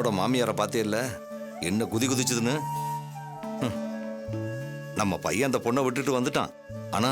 பொண்ணோட மாமியாரை பார்த்தே இல்ல என்ன குதி குதிச்சுதுன்னு. நம்ம பையன் அந்த பொண்ணை விட்டுட்டு வந்துட்டான். ஆனா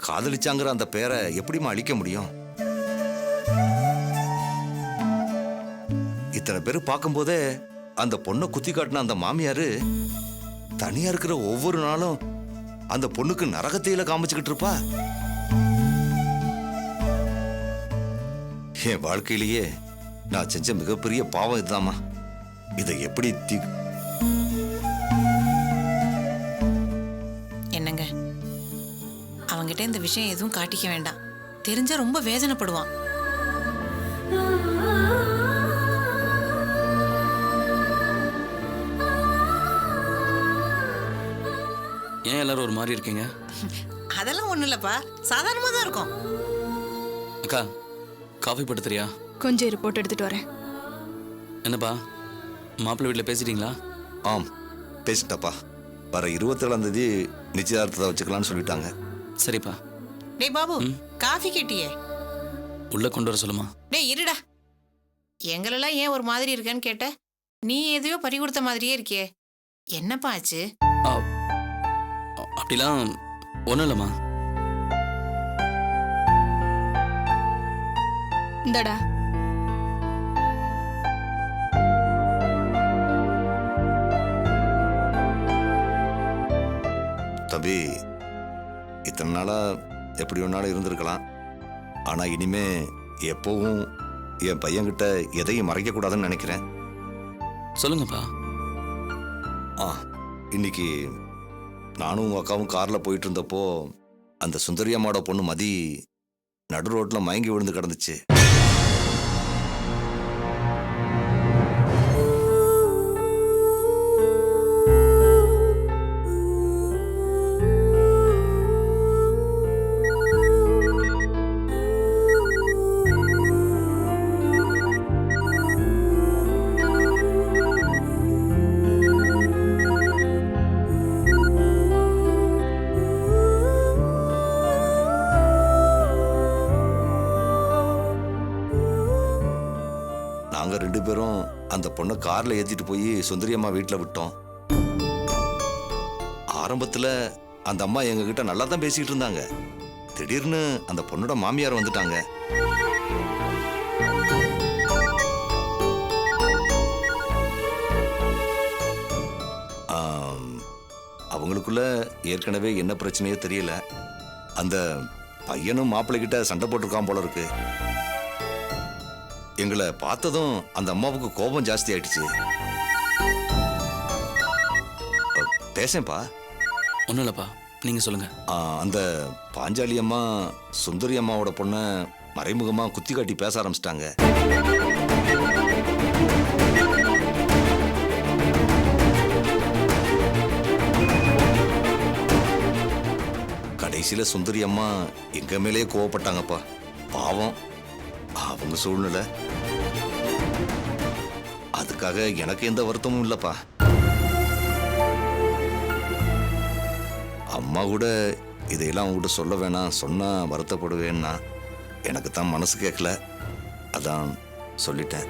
காதலிச்சாங்கிற அந்த பேரை எப்படிமா அழிக்க முடியும்? இத்தனை பேர் பார்க்கும்போதே அந்த பொண்ணை குத்தி காட்டின அந்த மாமியாரு தனியா இருக்கிற ஒவ்வொரு நாளும் அந்த பொண்ணுக்கு நரகத்தையில காமிச்சுக்கிட்டு இருப்பா. என் வாழ்க்கையிலேயே நான் செஞ்ச மிகப்பெரிய பாவம் இதுதாம்மா. இதை எப்படி என்னங்க, அவங்கிட்ட இந்த விஷயம் எதுவும் காட்டிக்க வேண்டாம். தெரிஞ்சா ரொம்ப வேதனைப்படுவான். ஏன் எல்லாரும் ஒரு மாதிரி இருக்கீங்க? அதெல்லாம் ஒண்ணும் இல்லப்பா, சாதாரணமா தான் இருக்கும். அக்கா, காஃபி போட்டு தெரியா? கொஞ்சம் ரிப்போர்ட் எடுத்துட்டு வரேன். என்னப்பா, மாப்பிள்ளை வீட்டில் பேசிட்டீங்களா? ஆம், பேசிட்டப்பா. வர 27ஆம் தேதி நிச்சயதார்த்தத்தை வச்சுக்கலாம்னு சொல்லிட்டாங்க. சரிப்பா. டேய் பாபு, காஃபி கேட்டியே? உள்ள கொண்டு வர சொல்லுமா. டேய் இருடா, எங்களெல்லாம் ஏன் ஒரு மாதிரி இருக்கேன்னு கேட்ட? நீ எதையோ பறி கொடுத்த மாதிரியே இருக்கியே, என்னப்பா ஆச்சு? அப்படிலாம் ஒன்றும் இல்லைம்மா. இந்தடா. தம்பி, இத்தனை நாளா எப்படி ஒன்னாலும் இருந்திருக்கலாம். ஆனா இனிமே எப்பவும் என் பையன்கிட்ட எதையும் மறைக்க கூடாதுன்னு நினைக்கிறேன். சொல்லுங்கப்பா. இன்னைக்கு நானும் உங்க அக்காவும் கார்ல போயிட்டு இருந்தப்போ அந்த சுந்தரி அம்மாவோட பொண்ணு மதி நடு ரோட்ல மயங்கி விழுந்து கிடந்துச்சு. நாங்க 2 பேரும் அந்த பொண்ணை கார்ல ஏத்திட்டு போய் சுந்தரி அம்மா வீட்டுல விட்டோம். ஆரம்பத்துல அந்த அம்மா எங்க கிட்ட நல்லா தான் பேசிட்டு இருந்தாங்க. திடீர்னு அந்த பொண்ணோட மாமியார் வந்துட்டாங்க. அவங்களுக்குள்ள ஏற்கனவே என்ன பிரச்சனையோ தெரியல. அந்த பையனும் மாப்பிள்ளை கிட்ட சண்டை போட்டிருக்கான் போல இருக்கு. எங்களை பார்த்ததும் அந்த அம்மாவுக்கு கோபம் ஜாஸ்தி ஆயிடுச்சு. பேசேன்ப்பா. ஒன்றும் இல்லைப்பா, நீங்கள் சொல்லுங்க. அந்த பாஞ்சாலி அம்மா சுந்தரி அம்மாவோட பொண்ணை மறைமுகமா குத்தி காட்டி பேச ஆரம்பிச்சிட்டாங்க. கடைசியில சுந்தரி அம்மா எங்க மேலேயே கோவப்பட்டாங்கப்பா. பாவம் அவங்க சூழ்நிலை. அதுக்காக எனக்கு எந்த வருத்தமும் இல்லப்பா. அம்மா கூட இதையெல்லாம் உங்ககிட்ட சொல்ல வேணாம், சொன்னா வருத்தப்படுவேன்னா எனக்கு தான் மனசு கேட்கல. அதான் சொல்லிட்டேன்.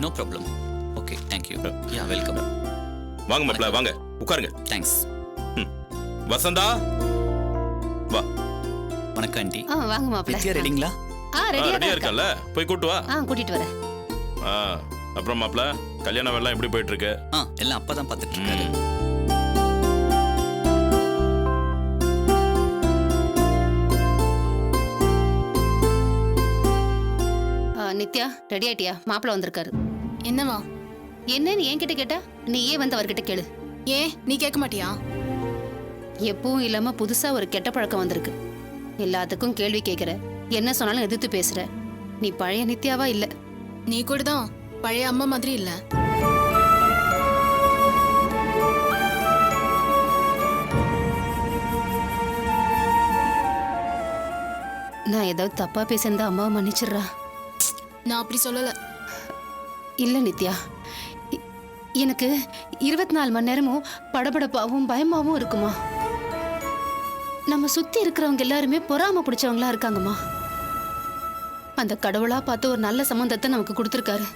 No problem. Okay, thank you. Yeah, welcome. வாங்க மாப்ள, வாங்க உட்காருங்க. Thanks. வசந்தா வா. வணக்கம் ஆண்டி. வாங்க மாப்ள. வித்யா ரெடிங்களா? ரெடியா இருக்கல, போய் கூட்டு வா. கூட்டிட்டு வரேன். அப்புறம் மாப்ள, கல்யாண வேலை எப்படி போயிட்டு இருக்கு? எல்லாம் அப்பதான் பார்த்துட்டு இருக்காரு. நித்யா, ரெடி ஆயிட்டியா? மாப்பிள்ள வந்திருக்காரு. என்னவா? என்னன்னு என்கிட்ட கேட்டா நீ ஏன் வந்து அவர்கிட்ட கேளு. ஏன் நீ கேட்க மாட்டியா? எப்பவும் இல்லாம புதுசா ஒரு கெட்ட பழக்கம் வந்திருக்கு. எல்லாத்துக்கும் கேள்வி கேட்கிற, என்ன சொன்னாலும் எதிர்த்து பேசுற. நீ பழைய நித்யாவா இல்ல. நீ கூட தான் பழைய அம்மா மாதிரி இல்ல. நான் ஏதாவது தப்பா பேசியிருந்தா அம்மாவை மன்னிச்சிடுறா. நான் அப்படி சொல்லல. இல்ல நித்யா, எனக்கு 24 மணி நேரமும் படபடப்பாவும் பயமாவும் இருக்குமா. நம்ம சுத்தி இருக்கிறவங்க எல்லாருமே பொறாம பிடிச்சவங்களா இருக்காங்கம்மா. அந்த கடவுளா பார்த்து ஒரு நல்ல சம்பந்தத்தை நமக்கு கொடுத்துருக்காரு.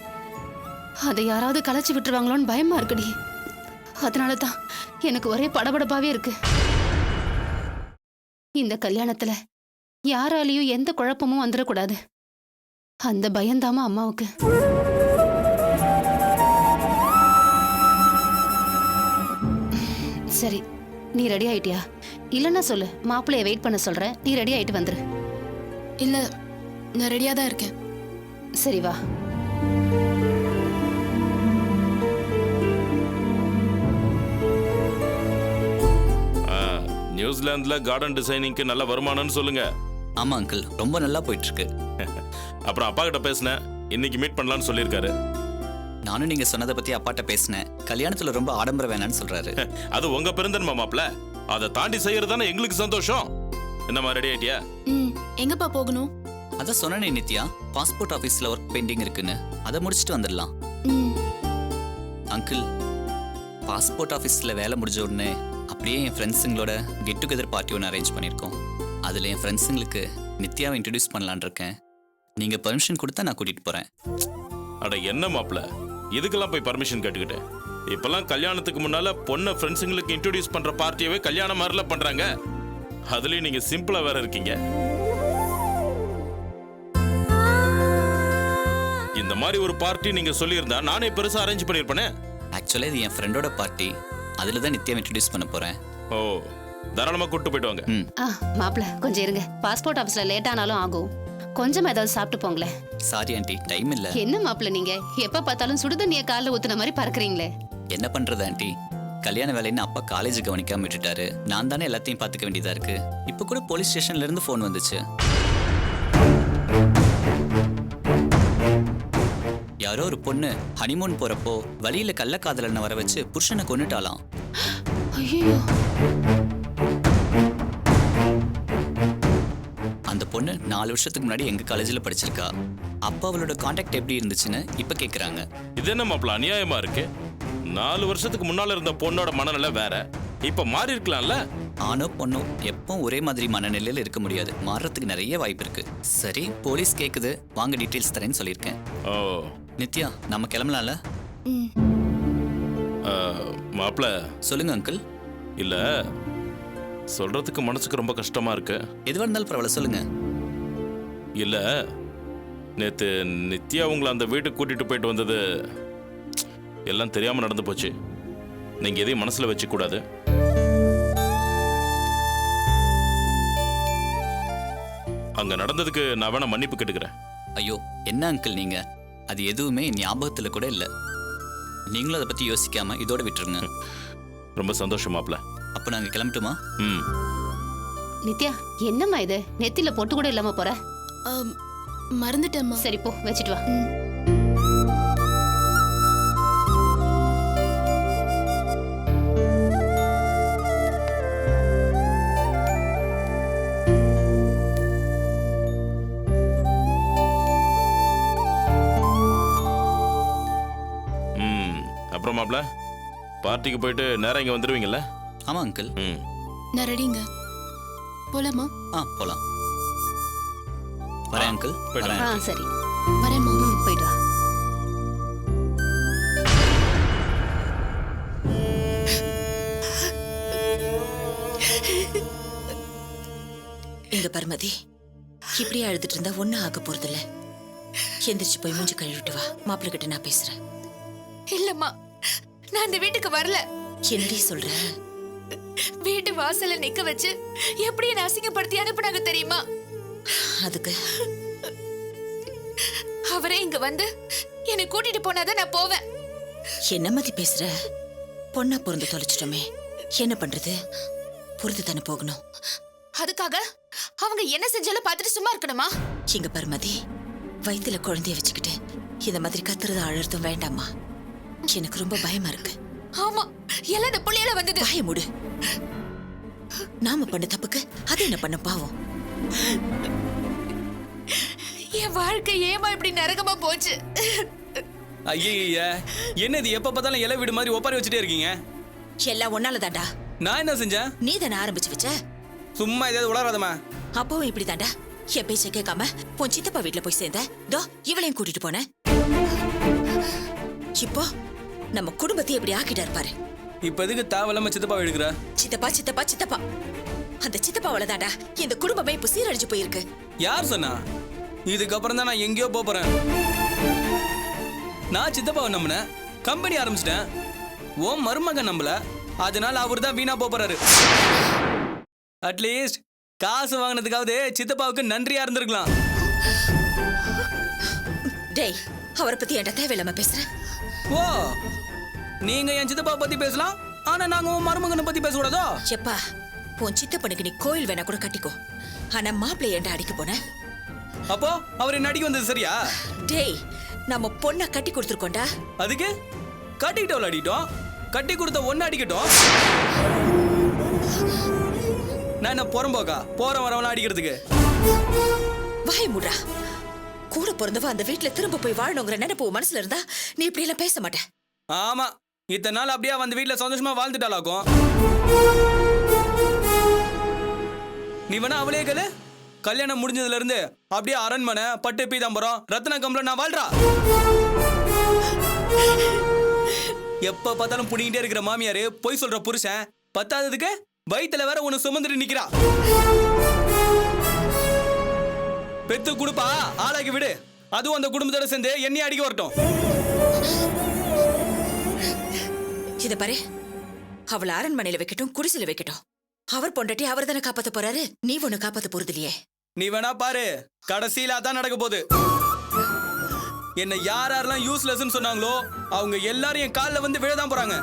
அதை யாராவது கலைச்சி விட்டுருவாங்களோன்னு பயமா இருக்குடி. அதனால தான் எனக்கு ஒரே படபடப்பாவே இருக்கு. இந்த கல்யாணத்துல யாராலையும் எந்த குழப்பமும் வந்துடக்கூடாது. அந்த பயந்தாம அம்மாவுக்கு. சரி, நீ ரெடி ஆயிட்டியா? இல்லைன்னா சொல்லு, மாப்பிள்ளைய வெயிட் பண்ண சொல்றேன். நீ ரெடி ஆயிட்டு வந்துரு. இல்ல, நான் ரெடியா தான் இருக்கேன். சரி வா. நியூசிலாந்துல கார்டன் டிசைனிங்க்கு நல்ல வருமானம்னு சொல்லுங்க. ஆமா அங்கிள், ரொம்ப நல்லா போயிட்டு இருக்கு. அப்புறம் அப்பா கிட்ட பேசினேன், இன்னைக்கு மீட் பண்ணலாம்னு சொல்லியிருக்காரு. நானும் நீங்க சொன்னதை பத்தி அப்பாட்ட பேசினேன். கல்யாணத்துல ரொம்ப ஆடம்பரம் வேணாம்னு சொல்றாரு. அது உங்க பெருந்தன்மை மாப்ள. அதை தாண்டி செய்யறதானே எங்களுக்கு சந்தோஷம். என்னம்மா ரெடி ஆயிட்டியா? எங்கப்பா போகணும்? அதான் சொன்னேனே நித்யா, பாஸ்போர்ட் ஆபீஸ்ல ஒர்க் பெண்டிங் இருக்குன்னு. அதை முடிச்சுட்டு வந்துடலாம். அங்கிள், பாஸ்போர்ட் ஆஃபீஸில் வேலை முடிஞ்ச உடனே அப்படியே என் ஃப்ரெண்ட்ஸுங்களோட கெட் டுகெதர் பார்ட்டி ஒன்று அரேஞ்ச் பண்ணியிருக்கோம். அதில் என் ஃப்ரெண்ட்ஸுங்களுக்கு நித்யாவை இன்ட்ரடியூஸ் பண்ணலான் இருக்கேன். நீங்கள் பர்மிஷன் கொடுத்தா நான் கூட்டிகிட்டு போகிறேன். அட என்ன மாப்ள, இதுக்கெல்லாம் போய் பர்மிஷன் கேட்டுக்கிட்டு? இப்பெல்லாம் கல்யாணத்துக்கு முன்னால பொண்ணை ஃப்ரெண்ட்ஸுங்களுக்கு இன்ட்ரடியூஸ் பண்ற பார்ட்டியவே கல்யாணம் மாதிரில பண்றாங்க. அதுலயும் நீங்க சிம்பிளா வேற இருக்கீங்க. இந்த மாதிரி ஒரு பார்ட்டி நீங்க சொல்லியிருந்தா நானே பெருசா அரேஞ்ச் பண்ணிருப்பேனே. ஆக்சுவலாக இது என் ஃப்ரெண்டோட பார்ட்டி. அதில் தான் நித்யாவை இன்ட்ரடியூஸ் பண்ண போகிறேன். ஓ, தாராளமா கூட்டு போயிட்டு வாங்க. மாப்பிள்ள கொஞ்சம் இருங்க. பாஸ்போர்ட் ஆஃபீஸ்ல லேட் ஆனாலும் ஆகும். கொஞ்சம் ஏதாவது சாப்பிட்டு போங்களேன். சாரி ஆண்டி, டைம் இல்லை. என்ன மாப்பிள்ள நீங்க எப்ப பார்த்தாலும் சுடுதண்ணிய காலில் ஊத்துன மாதிரி பறக்குறீங்களே. என்ன பண்றது ஆண்டி, கல்யாண வேலைன்னு அப்பா காலேஜ் கவனிக்காம விட்டுட்டாரு. நான் தானே எல்லாத்தையும் பார்த்துக்க வேண்டியதா இருக்கு. இப்போ கூட போலீஸ் ஸ்டேஷன்ல இருந்து ஃபோன் வந்துச்சு. யாரோ ஒரு பொண்ணு ஹனிமூன் போறப்போ வழியில கள்ளக்காதலனை வர வச்சு புருஷனை கொன்னுட்டாலாம். ஐயோ, அந்த பொண்ணு 4 வருஷத்துக்கு முன்னாடி எங்க காலேஜில் படிச்சிருக்கா. அப்பா அவளோட கான்டாக்ட் எப்படி இருந்துச்சுன்னு இப்ப கேக்குறாங்க. இது என்ன மாப்ள அநியாயமா இருக்கு? 4 வருஷத்துக்கு முன்னால இருந்த பொண்ணோட மனநிலை வேற, இப்ப மாறி இருக்கலாம்ல. ஆணோ பொண்ணோ எப்போ ஒரே மாதிரி மனநிலையில் இருக்க முடியாது. மாறுறதுக்கு நிறைய வாய்ப்பு இருக்கு. சரி, போலீஸ் கேக்குது, வாங்க டீட்டெயில்ஸ் தரேன்னு சொல்லியிருக்கேன். ஓ நித்யா, நம்ம கிளம்பலாம்ல? மாப்ள, சொல்லுங்க அங்கிள். இல்ல சொல்றதுக்கு மனசுக்கு ரொம்ப கஷ்டமா இருக்கு. எதுவாக இருந்தாலும் பரவாயில்ல, சொல்லுங்க. இல்ல, நேத்து நித்யா உங்களை அந்த வீட்டுக்கு கூட்டிட்டு போயிட்டு வந்தது எல்லாம் தெரியாம நடந்து போச்சு. நீங்க எதையும் மனசுல வச்சு கூடாது. அங்க நடந்ததுக்கு நான் வேணா மன்னிப்பு கேட்டுக்கிறேன். ஐயோ, என்ன அங்கிள் நீங்க? அது எதுவுமே ஞாபகத்துல கூட இல்ல. நீங்களும் அதை பத்தி யோசிக்காம இதோட விட்டுருங்க. ரொம்ப சந்தோஷம் மாப்ள. அப்ப நாங்க கிளம்பட்டுமா? நித்யா என்னம்மா இது? நெத்தில பொட்டு கூட இல்லாம போற? மறந்துட்டேம்மா. சரி போ, வச்சிட்டு வா. அப்புறம் மாப்ள, பார்ட்டிக்கு போயிட்டு நேரம் இங்க வந்துருவீங்கல்ல? ஆமா அங்கிள். நான் ரெடிங்க. போலாமா? போலாம். வரேன் அங்கிள். வரேன். சரி வரேம்மா. போயிட்டு வா. எங்க பர்மதி, இப்படியே அழுதுட்டு இருந்தா ஒன்னும் ஆக போறதில்ல. எந்திரிச்சு போய் மூஞ்சி கழுவிட்டு வா. மாப்பிள்ளை கிட்ட நான் பேசுறேன். இல்லம்மா, நான் இந்த வீட்டுக்கு வரல. என்னடி சொல்ற? வீட்டு வாசல்ல நிக்க வச்சு எப்படி என்ன அசிங்கப்படுத்தி அனுப்புனாங்க தெரியுமா? அதுக்கு அவரே இங்க வந்து என்னை கூட்டிட்டு போனாதான் நான் போவேன். என்ன மதி பேசுற? பொண்ணா பொருந்து தொலைச்சிட்டோமே, என்ன பண்றது? பொறுத்து தானே போகணும். அதுக்காக அவங்க என்ன செஞ்சாலும் பார்த்துட்டு சும்மா இருக்கணுமா? இங்க பர்மதி, வயித்துல குழந்தைய வச்சுக்கிட்டு இந்த மாதிரி கத்துறது அழறதும் வேண்டாமா? எனக்கு ரொம்ப பயமா இருக்கு. ஆமா, எல்லாம் இந்த புள்ளையில வந்தது. வாய மூடு. நாம பண்ண தப்புக்கு அது என்ன பண்ண பாவம்? என் வாழ்க்கை ஏமா இப்படி நரகமா போச்சு? ஐயா, என்னது எப்ப பார்த்தாலும் இலை வீடு மாதிரி ஒப்பாரி வச்சுட்டே இருக்கீங்க? எல்லாம் ஒன்னால தாண்டா. நான் என்ன செஞ்சேன்? நீ தானே ஆரம்பிச்சு வச்ச. சும்மா ஏதாவது உளறாதமா. அப்பவும் இப்படி தாண்டா. என் பேச்ச கேட்காம உன் சித்தப்பா வீட்டுல போய் சேர்ந்த. தோ இவளையும் கூட்டிட்டு போன. இப்போ நம்ம குடும்பத்தை எப்படி ஆக்கிட்டாரு பாரு. இப்ப எதுக்கு தேவையில்லாம சித்தப்பா எடுக்கிற? சித்தப்பா சித்தப்பா சித்தப்பா, அந்த சித்தப்பாவால தாண்டா இந்த குடும்பமே இப்ப சீரழிஞ்சு போயிருக்கு. யார் சொன்னா? இதுக்கப்புறம் தான் நான் எங்கேயோ போறேன். நான் சித்தப்பாவை நம்பினேன், கம்பெனி ஆரம்பிச்சிட்டேன். ஓம் மருமகன் நம்பல, அதனால அவர் தான் வீணா போறாரு. அட்லீஸ்ட் காசு வாங்கினதுக்காவது சித்தப்பாவுக்கு நன்றியா இருந்திருக்கலாம். டேய், அவரை பத்தி என்கிட்ட தேவையில்லாம பேசுற. ஓ, நீங்க என் சித்தப்பா பத்தி பேசலாம், ஆனா நாங்க உன் மருமகனை பத்தி பேசக்கூடாதோ? செப்பா, உன் சித்தப்பனுக்கு நீ கோயில் வேணா கூட கட்டிக்கோ. ஆனா மாப்பிள்ளை ஏன்டா அடிக்க போன? அப்போ அவர் என்ன அடிக்க வந்தது சரியா? டேய், நம்ம பொண்ண கட்டி கொடுத்துருக்கோண்டா. அதுக்கு கட்டிக்கிட்டவள அடிட்டோம், கட்டி கொடுத்த ஒன்னு அடிக்கட்டும். நான் என்ன புறம்போக்கா போற வரவெல்லாம் அடிக்கிறதுக்கு? வாய் மூடா. கூட பிறந்தவ அந்த வீட்டுல திரும்ப போய் வாழணுங்கிற நினைப்பு மனசுல இருந்தா நீ இப்படி எல்லாம் பேச மாட்டேன். ஆமா, இத்தனை நாள் அப்படியே அந்த வீட்டுல சந்தோஷமா வாழ்ந்துட்டாளாக்கும். நீ வேணா அவளே கேளு. கல்யாணம் முடிஞ்சதுல இருந்து அப்படியே அரண்மனை, பட்டு பீதாம்பரம், ரத்ன கம்பளம் நான் வாழ்றா. எப்ப பார்த்தாலும் புடிங்கிட்டே இருக்கிற மாமியாரு, பொய் சொல்ற புருஷன், பத்தாததுக்கு வயித்துல வேற ஒண்ணு சுமந்துட்டு நிக்கிறா. பெத்து குடுப்பா, ஆளாக்கி விடு. அதுவும் அந்த குடும்பத்தோட சேர்ந்து என்னைய அடிக்க வரட்டும். இத பாரு, அவளை அரண்மனையில வைக்கட்டும், குடிசையில வைக்கட்டும், அவர் பொண்டாட்டி அவர் தானே காப்பாத்த போறாரு. நீ ஒண்ணு காப்பாத்த போறது இல்லையே. நீ வேணா பாரு, கடைசியில அதான் நடக்க போகுது. என்ன யாரெல்லாம் யூஸ்லெஸ்ன்னு சொன்னாங்களோ அவங்க எல்லாரும் என் காலில் வந்து விழதான் போறாங்க.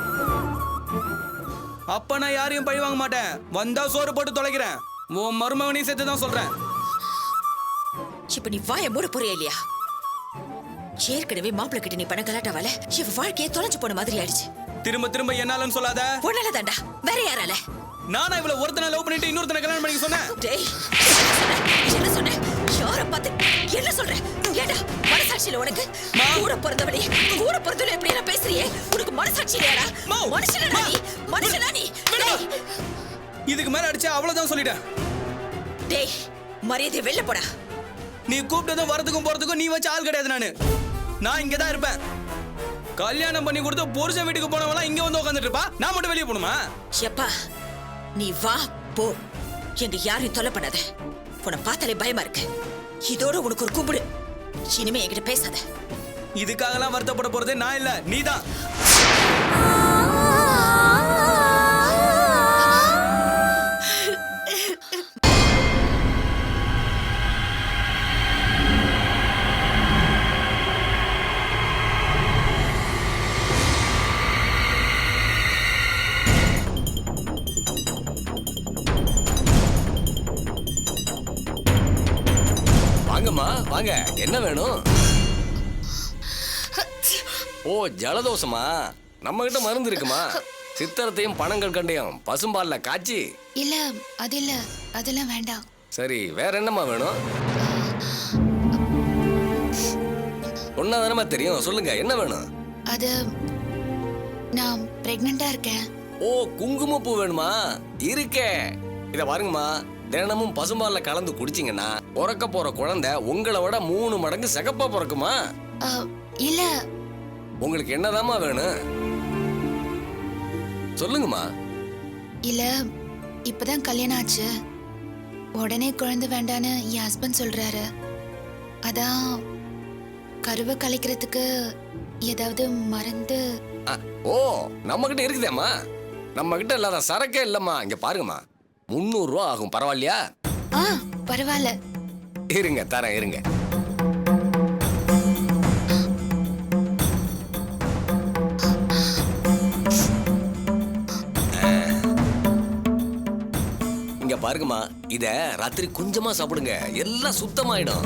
அப்ப நான் யாரையும் பழி வாங்க மாட்டேன். வந்தா சோறு போட்டு தொலைக்கிறேன். உன் மருமகனையும் சேர்த்து தான் சொல்றேன். இப்ப நீ வாய மூட போறியா இல்லையா? ஏற்கனவே மாப்பிள்ளை கிட்ட நீ பண்ண கலாட்டாவால இவ வாழ்க்கையை தொலைஞ்சு போன மாதிரி ஆயிடுச்சு. திரும்ப திரும்ப என்னாலன்னு சொல்லாத. உன்னால தாண்டா, வேற யாரால? நானா இவ்வளவு ஒருத்தனை லவ் பண்ணிட்டு இன்னொருத்தனை கல்யாணம் பண்ணிக்க சொன்னேன்? டேய், என்ன சொன்ன? யார பார்த்து என்ன சொல்ற? ஏடா, மனசாட்சியில உனக்கு? கூட பிறந்தவனே, கூட பிறந்தவனே எப்படி எல்லாம் பேசுறியே? உனக்கு மனசாட்சி இல்லையாடா? மனுஷனா நீ? மனுஷனா நீ? இதுக்கு மேல அடிச்சா அவ்வளவுதான் சொல்லிட்டேன். டேய், மரியாதை வெளில போடா. நீ கூப்பிட்டதும் வரதுக்கும் போறதுக்கும் நீ வச்ச ஆள் கிடையாது. நான் இங்கதான் இருப்பேன். கல்யாணம் பண்ணி கொடுத்து புருஷன் வீட்டுக்கு போனவெல்லாம் இங்க வந்து உட்காந்துட்டு இருப்பா, நான் மட்டும் வெளியே போணுமா? எப்பா, நீ வா போ, எங்க யாரையும் தொலை பண்ணாத. உன்னை பார்த்தாலே பயமா இருக்கு. இதோட உனக்கு ஒரு கும்பிடு. இனிமே என்கிட்ட பேசாத. இதுக்காகலாம் வருத்தப்பட போறதே நான் இல்ல, நீதான். வாங்கம்மா வாங்க, என்ன வேணும்? ஓ, ஜலதோஷமா? நம்ம கிட்ட மருந்து இருக்குமா? சித்திரத்தையும் பனங்கள் கண்டையும் பசும்பால்ல காய்ச்சி. இல்ல, அது இல்ல, அதெல்லாம் வேண்டாம். சரி, வேற என்னம்மா வேணும்? ஒன்னாதானமா தெரியும், சொல்லுங்க என்ன வேணும்? அது, நான் பிரெக்னண்டா இருக்கேன். ஓ, குங்குமப்பூ வேணுமா? இருக்கே. இத பாருங்கம்மா, தினமும் பசும்பால்ல கலந்து குடிச்சிங்கன்னா பிறக்க போற குழந்தை உங்களை விட 3 மடங்கு சிகப்பா பிறக்குமா? இல்ல, உங்களுக்கு என்னதாம்மா வேணும்? சொல்லுங்கம்மா. இல்ல, இப்பதான் கல்யாணம் ஆச்சு. உடனே குழந்தை வேண்டான்னு என் ஹஸ்பண்ட் சொல்றாரு. அதான் கருவை கலைக்கிறதுக்கு ஏதாவது மருந்து. ஓ, நம்ம கிட்ட இருக்குதேம்மா. நம்ம கிட்ட இல்லாத சரக்கே இல்லம்மா. இங்க பாருங்கம்மா, 300 ரூபா ஆகும், பரவாயில்லையா? பரவாயில்ல. இருங்க, தரேன், இருங்க. இங்க பாருங்கம்மா, இத ராத்திரி கொஞ்சமா சாப்பிடுங்க, எல்லாம் சுத்தமாயிடும்.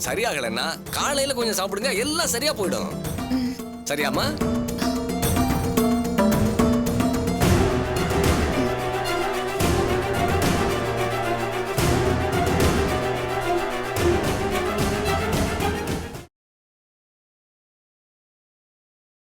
சரியாகலன்னா காலையில கொஞ்சம் சாப்பிடுங்க, எல்லாம் சரியா போயிடும். சரியாம்மா?